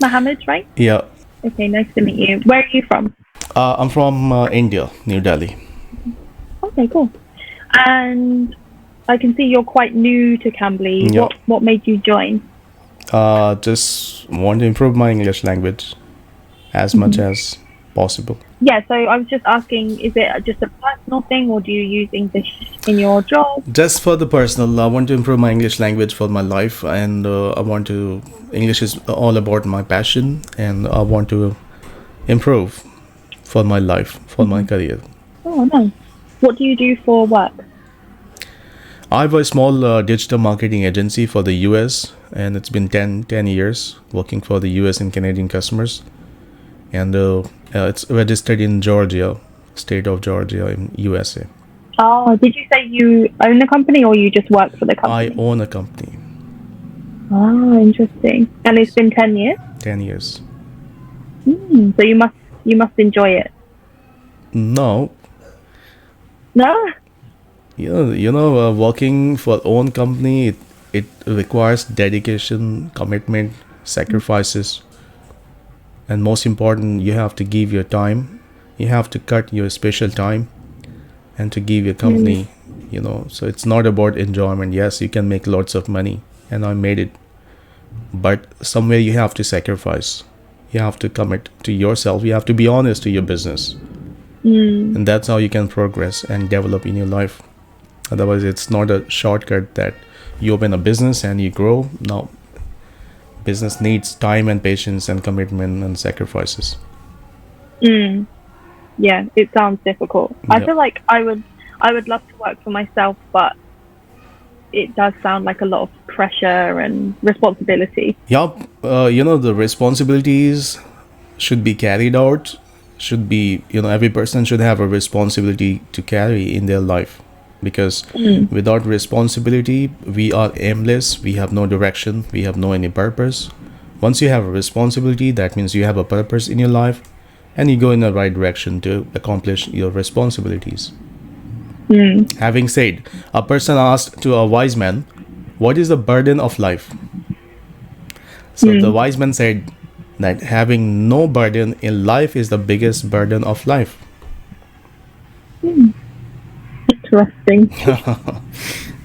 Mohammed, right? Yeah, Okay, nice to meet you. Where are you from? I'm from India, New Delhi. Okay, cool. And I can see you're quite new to Cambly. Yeah, What made you join? just want to improve my English language as much as possible. Yeah, so I was just asking, is it just a personal thing or do you use English in your job? Just for the personal, I want to improve my English language for my life, and I want to. English is all about my passion, and I want to improve for my life, for my career. Oh, nice. What do you do for work? I have a small digital marketing agency for the US, and it's been ten years working for the US and Canadian customers. And it's registered in Georgia, state of Georgia in USA. Oh, did you say you own the company or you just work for the I company? own a company, Oh, interesting. And it's been 10 years? 10 years. So you must enjoy it. No, No? working for own company, it requires dedication, commitment, sacrifices, and most important, you have to give your time. You have to cut your special time and to give your Mm, company, so it's not about enjoyment. Yes, you can make lots of money, and I made it, but somewhere you have to sacrifice. You have to commit to yourself. You have to be honest to your business, mm, and that's how you can progress and develop in your life. Otherwise, it's not a shortcut that you open a business and you grow. No, business needs time and patience and commitment and sacrifices. mm. Yeah, it sounds difficult. I Yeah. feel like I would love to work for myself, but it does sound like a lot of pressure and responsibility. Yup. The responsibilities should be carried out, should be, every person should have a responsibility to carry in their life. Because Mm, without responsibility, we are aimless, we have no direction, we have no any purpose. Once you have a responsibility, that means you have a purpose in your life and you go in the right direction to accomplish your responsibilities. mm, Having said, a person asked to a wise man, what is the burden of life? So the mm. wise man said that having no burden in life is the biggest burden of life. Interesting.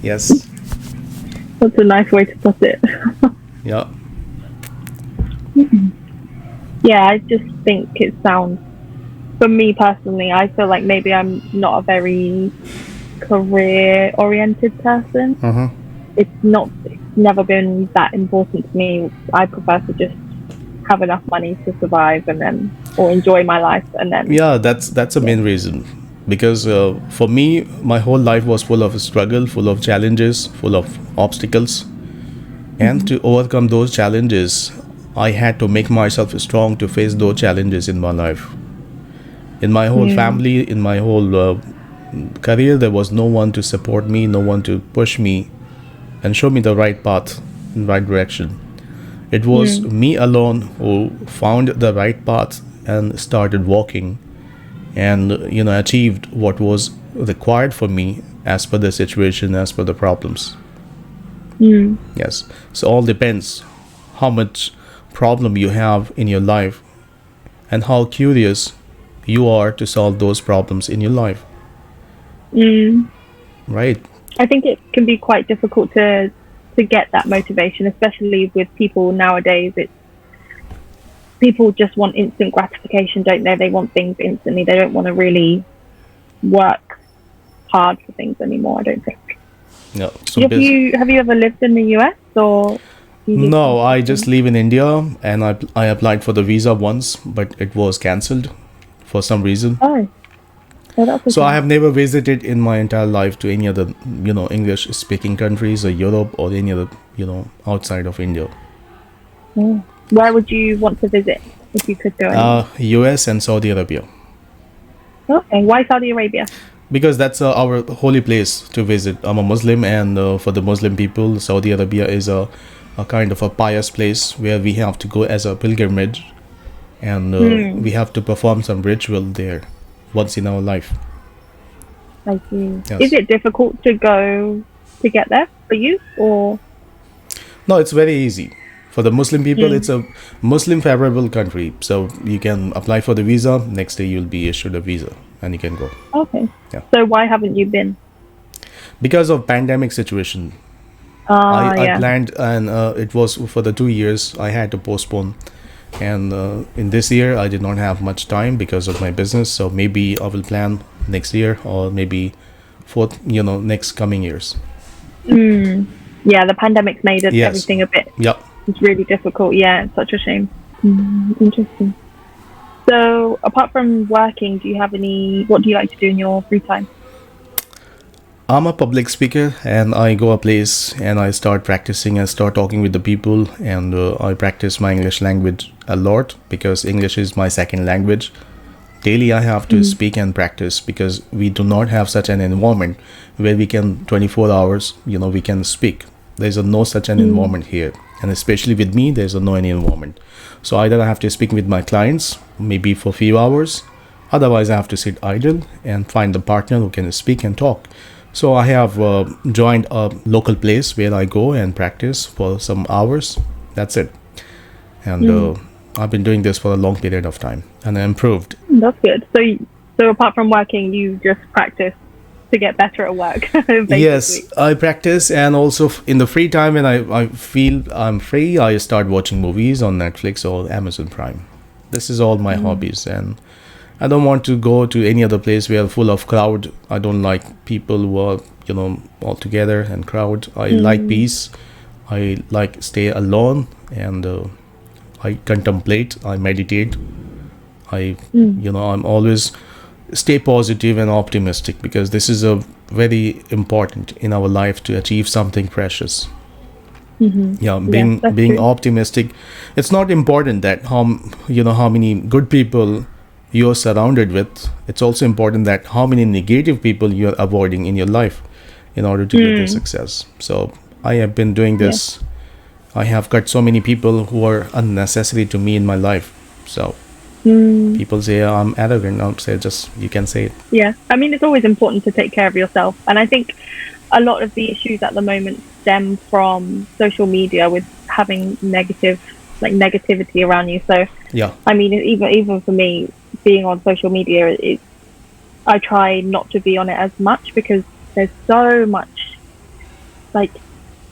Yes. That's a nice way to put it. Yeah. Yeah, I just think it sounds, for me personally, I feel like maybe I'm not a very career oriented person. Uh-huh. It's never been that important to me. I prefer to just have enough money to survive and then, or enjoy my life and then, Yeah, that's the yeah. main reason. Because for me, my whole life was full of struggle, full of challenges, full of obstacles. And to overcome those challenges, I had to make myself strong to face those challenges in my life. In my whole Mm, family, in my whole career, there was no one to support me, no one to push me and show me the right path, right direction. It was mm, me alone who found the right path and started walking and achieved what was required for me as per the situation, as per the problems. mm, Yes. So all depends how much problem you have in your life and how curious you are to solve those problems in your life, mm. right? I think it can be quite difficult to get that motivation, especially with people nowadays. It's people just want instant gratification, don't they? They want things instantly. They don't want to really work hard for things anymore, I don't think. Yeah. So Have you ever lived in the US or you just no, started I just here? live in India, and I applied for the visa once, but it was cancelled for some reason. Oh, oh, that's So I okay. have never visited in my entire life to any other, English speaking countries or Europe or any other, outside of India. Oh. Where would you want to visit if you could go anywhere? US and Saudi Arabia. Okay, why Saudi Arabia? Because that's our holy place to visit. I'm a Muslim, and for the Muslim people, Saudi Arabia is a kind of a pious place where we have to go as a pilgrimage, and Hmm, we have to perform some ritual there once in our life. I see. Is Yes. it difficult to go to get there for you or? No, it's very easy. For the Muslim people, Mm. it's a Muslim favorable country. So you can apply for the visa. Next day, you'll be issued a visa and you can go. Okay. Yeah. So why haven't you been? Because of pandemic situation, I Yeah. planned, and it was for the 2 years I had to postpone. And in this year, I did not have much time because of my business. So maybe I will plan next year, or maybe next coming years. Yeah, the pandemic's made Yes. everything a bit. Yeah. It's really difficult. Yeah, it's such a shame. Interesting. So, apart from working, what do you like to do in your free time? I'm a public speaker, and I go a place and I start practicing and start talking with the people, and I practice my English language a lot because English is my second language. Daily I have to speak and practice because we do not have such an environment where we can 24 hours, we can speak. There's no such an environment here, and especially with me, there's no any environment. So either I have to speak with my clients maybe for a few hours, otherwise I have to sit idle and find the partner who can speak and talk. So I have joined a local place where I go and practice for some hours. That's it. And I've been doing this for a long period of time, and I improved. That's good. So apart from working, you just practice to get better at work, basically. Yes, I practice, and also in the free time when I feel I'm free, I start watching movies on Netflix or Amazon Prime. This is all my hobbies, and I don't want to go to any other place where full of crowd. I don't like people who are, all together and crowd. I like peace. I like stay alone, and I contemplate. I meditate. I'm always stay positive and optimistic because this is a very important in our life to achieve something precious. Yeah, being true. optimistic. It's not important that how many good people you're surrounded with. It's also important that how many negative people you're avoiding in your life in order to get the success. So I have been doing this. I have cut so many people who are unnecessary to me in my life. So people say I'm arrogant. I'll say just you can say it. Yeah, I mean, it's always important to take care of yourself. And I think a lot of the issues at the moment stem from social media with having negativity around you. So, Yeah. I mean, even for me, being on social media, I try not to be on it as much because there's so much,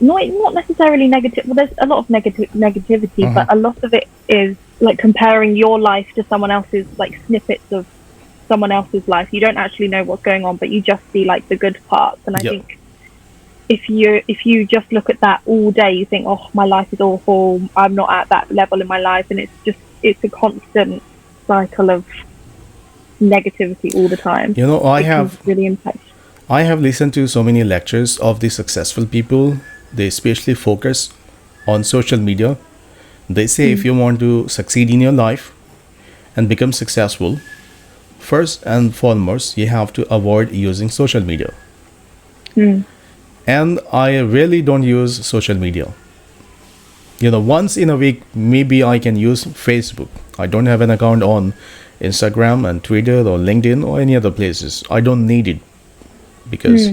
not necessarily negative. Well, there's a lot of negativity, but a lot of it is like comparing your life to someone else's, like snippets of someone else's life. You don't actually know what's going on, but you just see like the good parts. And I think if you just look at that all day, you think, oh, my life is awful. I'm not at that level in my life, and it's a constant cycle of negativity all the time. I have listened to so many lectures of the successful people. They especially focus on social media. They say if you want to succeed in your life and become successful, first and foremost, you have to avoid using social media. And I really don't use social media. Once in a week, maybe I can use Facebook. I don't have an account on Instagram and Twitter or LinkedIn or any other places. I don't need it because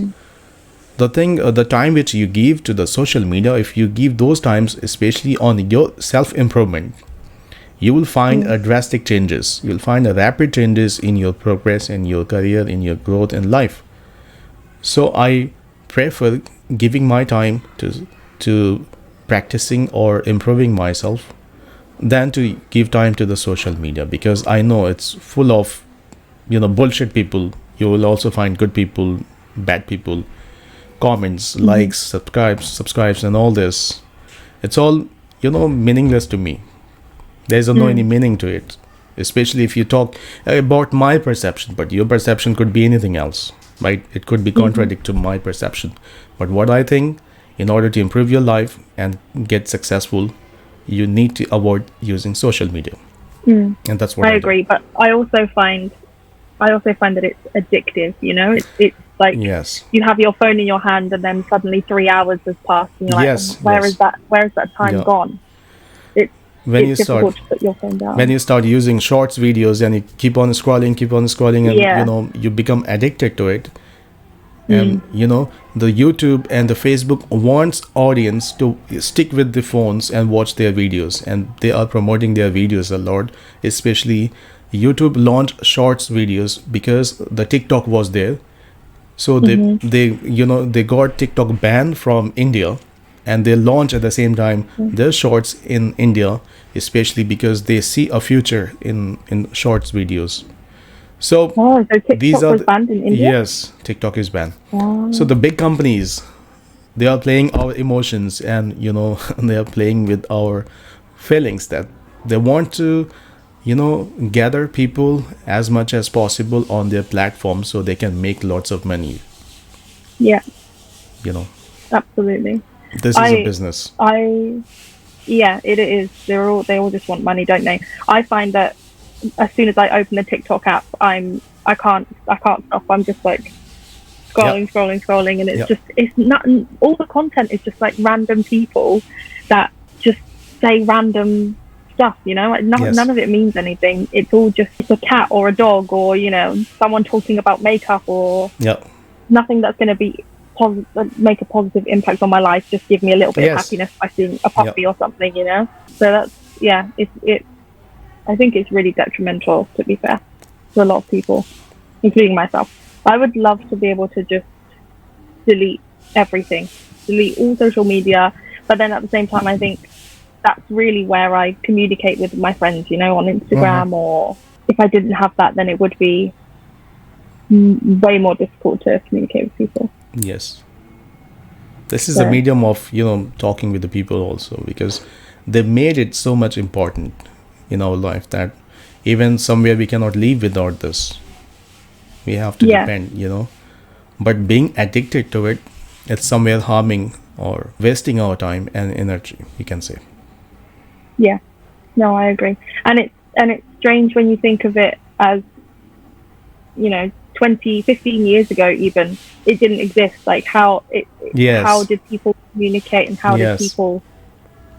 the time which you give to the social media, if you give those times, especially on your self-improvement, you will find a drastic changes. You'll find a rapid changes in your progress, in your career, in your growth in life. So I prefer giving my time to practicing or improving myself than to give time to the social media, because I know it's full of bullshit people. You will also find good people, bad people, comments, likes, subscribes and all this. It's all meaningless to me. There's no any meaning to it, especially if you talk about my perception, but your perception could be anything else, right? It could be contradict to my perception. But what I think, in order to improve your life and get successful, you need to avoid using social media. And that's what I agree. But I also find that it's addictive. It's like you have your phone in your hand, and then suddenly 3 hours has passed, and you're like, where is that time gone? It's difficult to put your phone down. When you start using shorts videos and you keep on scrolling, and you become addicted to it, And the YouTube and the Facebook wants audience to stick with the phones and watch their videos, and they are promoting their videos a lot. Especially YouTube launched shorts videos because the TikTok was there. So they got TikTok banned from India, and they launch at the same time their shorts in India, especially because they see a future in shorts videos. So so these TikTok are was banned in India? yes, TikTok is banned. Oh. So the big companies, they are playing our emotions, and they are playing with our feelings, that they want to gather people as much as possible on their platform so they can make lots of money. Yeah, you know absolutely. this is a business. Yeah, it is. They all just want money, don't they? I find that as soon as I open the TikTok app, I can't stop. I'm just like scrolling, and it's not, all the content is just like random people that just say random stuff, like none of it means anything. It's all just a cat or a dog, or someone talking about makeup, or nothing that's going to be make a positive impact on my life. Just give me a little bit of happiness by seeing a puppy or something, so that's I think it's really detrimental, to be fair, to a lot of people, including myself. I would love to be able to just delete everything, delete all social media, but then at the same time, I think that's really where I communicate with my friends, on Instagram. Or if I didn't have that, then it would be way more difficult to communicate with people. Yes. This is a medium of, talking with the people also, because they made it so much important in our life that even somewhere we cannot live without this. We have to depend, but being addicted to it, it's somewhere harming or wasting our time and energy, you can say. Yeah, no, I agree. And it's strange when you think of it as, 20, 15 years ago, even, it didn't exist. Like how did people communicate, and how did people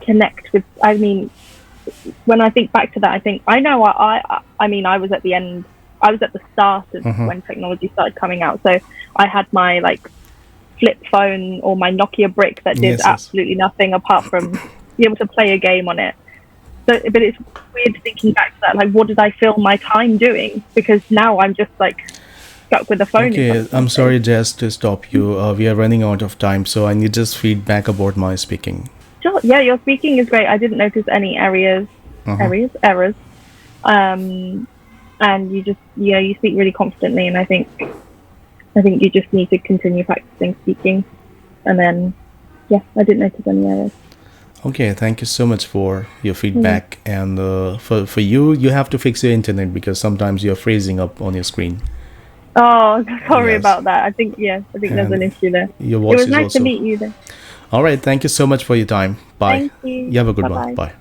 connect with, when I think back to that, I think I know I was at the start of when technology started coming out. So I had my flip phone or my Nokia brick that did absolutely nothing apart from be able to play a game on it. So, but it's weird thinking back to that. What did I fill my time doing? Because now I'm just stuck with the phone. Okay, I'm sorry, Jess, to stop you. We are running out of time, so I need just feedback about my speaking. Sure. Yeah, your speaking is great. I didn't notice any errors. And you just, you speak really confidently, and I think you just need to continue practicing speaking, and then, I didn't notice any errors. Okay, thank you so much for your feedback. And for you have to fix your internet, because sometimes you're freezing up on your screen. Oh, sorry about that. I think there's an issue there. It was nice to meet you there. All right, thank you so much for your time. Bye. Thank you. You have a good one. Bye.